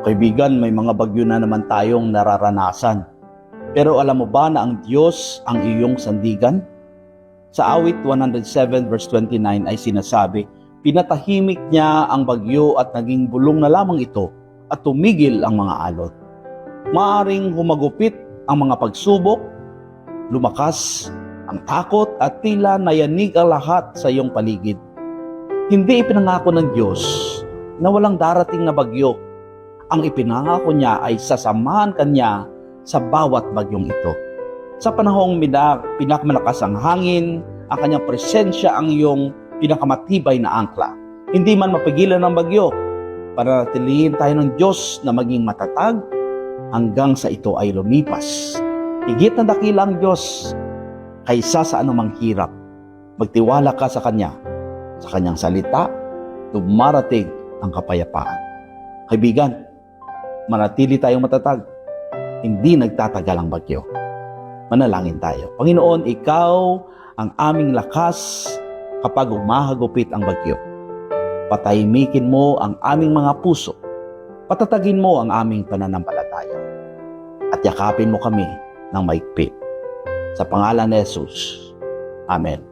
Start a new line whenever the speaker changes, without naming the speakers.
Kaibigan, may mga bagyo na naman tayong nararanasan. Pero alam mo ba na ang Diyos ang iyong sandigan? Sa awit 107 verse 29 ay sinasabi, pinatahimik niya ang bagyo at naging bulong na lamang ito at tumigil ang mga alon. Maaring humagupit ang mga pagsubok, lumakas ang takot at tila nayanig ang lahat sa iyong paligid. Hindi ipinangako ng Diyos na walang darating na bagyo. Ang ipinangako niya ay sasamahan kanya sa bawat bagyong ito. Sa panahong pinakamalakas ang hangin, ang kanyang presensya ang iyong pinakamatibay na angkla. Hindi man mapigilan ng bagyo, panatilihin tayo ng Diyos na maging matatag hanggang sa ito ay lumipas. Higit na dakila ang Diyos kaysa sa anumang hirap. Magtiwala ka sa Kanya. Sa Kanyang salita, dumarating ang kapayapaan. Kaibigan, manatili tayong matatag. Hindi nagtatagal ang bagyo. Manalangin tayo. Panginoon, Ikaw ang aming lakas kapag umahagupit ang bagyo. Patahimikin mo ang aming mga puso. Patatagin mo ang aming pananampalataya. At yakapin mo kami ng maigpit. Sa pangalan ni Jesus. Amen.